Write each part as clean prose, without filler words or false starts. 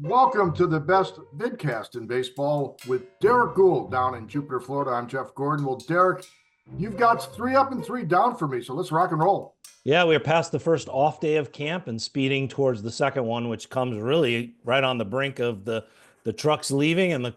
Welcome to the best vidcast in baseball with Derrick Goold down in Jupiter, Florida. I'm Jeff Gordon. Well, Derrick, you've got 3 up and 3 down for me, so let's rock and roll. Yeah, we're past the first off day of camp and speeding towards the second one, which comes really right on the brink of the trucks leaving and the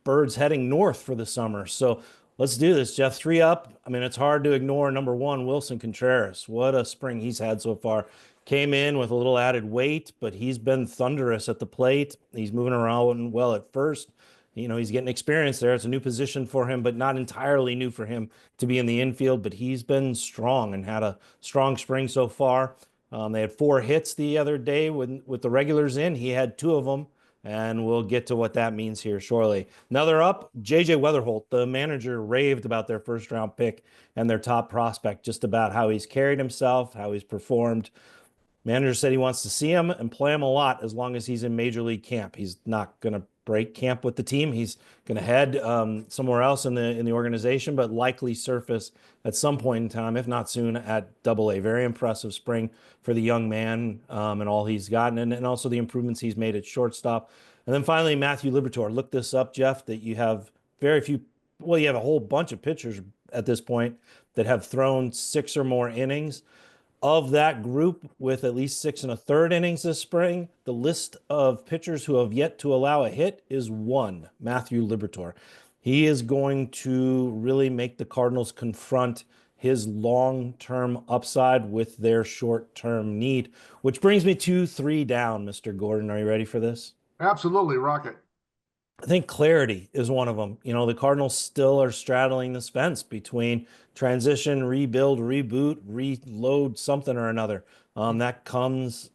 birds heading north for the summer. So let's do this, Jeff. 3 up. I mean, it's hard to ignore number one, Wilson Contreras. What a spring he's had so far. Came in with a little added weight, but he's been thunderous at the plate. He's moving around well at first. He's getting experience there. It's a new position for him, but not entirely new for him to be in the infield. But he's been strong and had a strong spring so far. They had 4 hits the other day with the regulars in. He had 2 of them, and we'll get to what that means here shortly. Another up, J.J. Weatherholt. The manager raved about their first-round pick and their top prospect, just about how he's carried himself, how he's performed. Manager said he wants to see him and play him a lot as long as he's in major league camp. He's not going to break camp with the team. He's going to head somewhere else in the organization, but likely surface at some point in time, if not soon, at Double A. Very impressive spring for the young man and all he's gotten, and also the improvements he's made at shortstop. And then finally, Matthew Liberatore. Look this up, Jeff, that you have very few. Well, you have a whole bunch of pitchers at this point that have thrown 6 or more innings. Of that group with at least 6 1/3 innings this spring, the list of pitchers who have yet to allow a hit is 1, Matthew Liberatore. He is going to really make the Cardinals confront his long-term upside with their short-term need, which brings me to 3 down, Mr. Gordon. Are you ready for this? Absolutely, rocket. I think clarity is one of them. The Cardinals still are straddling this fence between transition, rebuild, reboot, reload, something or another. That comes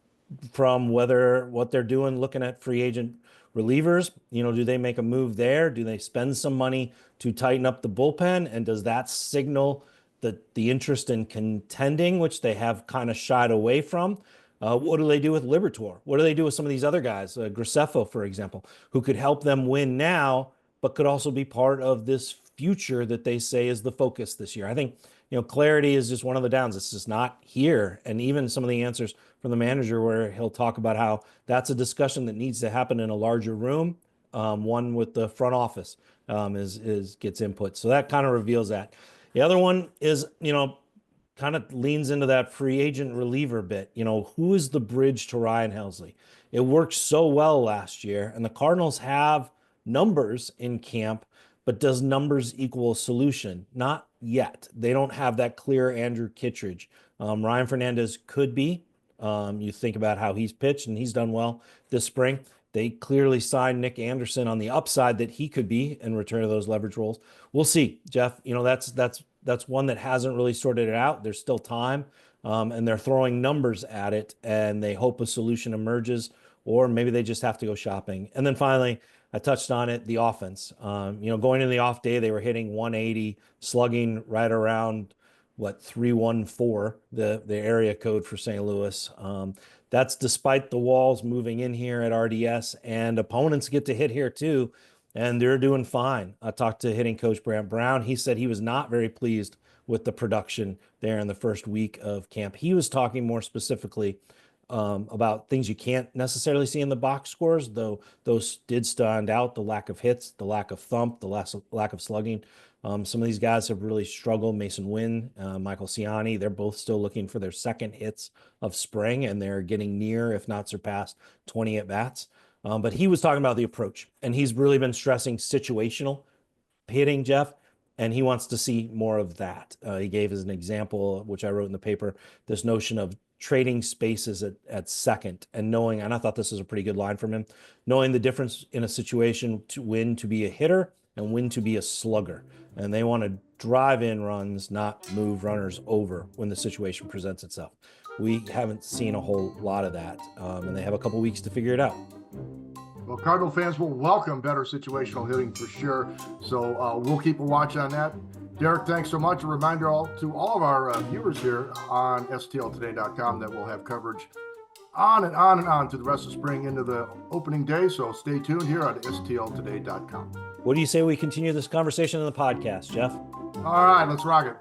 from whether what they're doing, looking at free agent relievers. Do they make a move there? Do they spend some money to tighten up the bullpen? And does that signal the interest in contending, which they have kind of shied away from? What do they do with Liberatore? What do they do with some of these other guys, Graceffo, for example, who could help them win now, but could also be part of this future that they say is the focus this year? I think, clarity is just one of the downs. It's just not here. And even some of the answers from the manager where he'll talk about how that's a discussion that needs to happen in a larger room, one with the front office gets input. So that kind of reveals that. The other one is, kind of leans into that free agent reliever bit. Who is the bridge to Ryan Helsley? It worked so well last year, and the Cardinals have numbers in camp, but does numbers equal a solution? Not yet. They don't have that clear Andrew Kittredge. Ryan Fernandez could be. You think about how he's pitched, and he's done well this spring. They clearly signed Nick Anderson on the upside that he could be in return of those leverage roles. We'll see, Jeff. That's one that hasn't really sorted it out. There's still time, and they're throwing numbers at it, and they hope a solution emerges, or maybe they just have to go shopping. And then finally, I touched on it, the offense. Going into the off day, they were hitting 180, slugging right around 314, the area code for St. Louis. That's despite the walls moving in here at RDS, and opponents get to hit here too, and they're doing fine. I talked to hitting coach Brant Brown. He said he was not very pleased with the production there in the first week of camp. He was talking more specifically about things you can't necessarily see in the box scores, though those did stand out: the lack of hits, the lack of thump, the lack of slugging. Some of these guys have really struggled. Mason Wynn, Michael Ciani, they're both still looking for their second hits of spring, and they're getting near, if not surpassed, 20 at-bats. But he was talking about the approach, and he's really been stressing situational hitting, Jeff, and he wants to see more of that. He gave as an example, which I wrote in the paper, this notion of trading spaces at second and knowing, and I thought this was a pretty good line from him, knowing the difference in a situation to when to be a hitter and when to be a slugger. And they want to drive in runs, not move runners over when the situation presents itself. We haven't seen a whole lot of that, and they have a couple weeks to figure it out. Well, Cardinal fans will welcome better situational hitting for sure. So we'll keep a watch on that. Derrick, thanks so much. A reminder to all of our viewers here on stltoday.com that we'll have coverage on and on and on to the rest of spring into the opening day. So stay tuned here on stltoday.com. What do you say we continue this conversation in the podcast, Jeff? All right, let's rock it.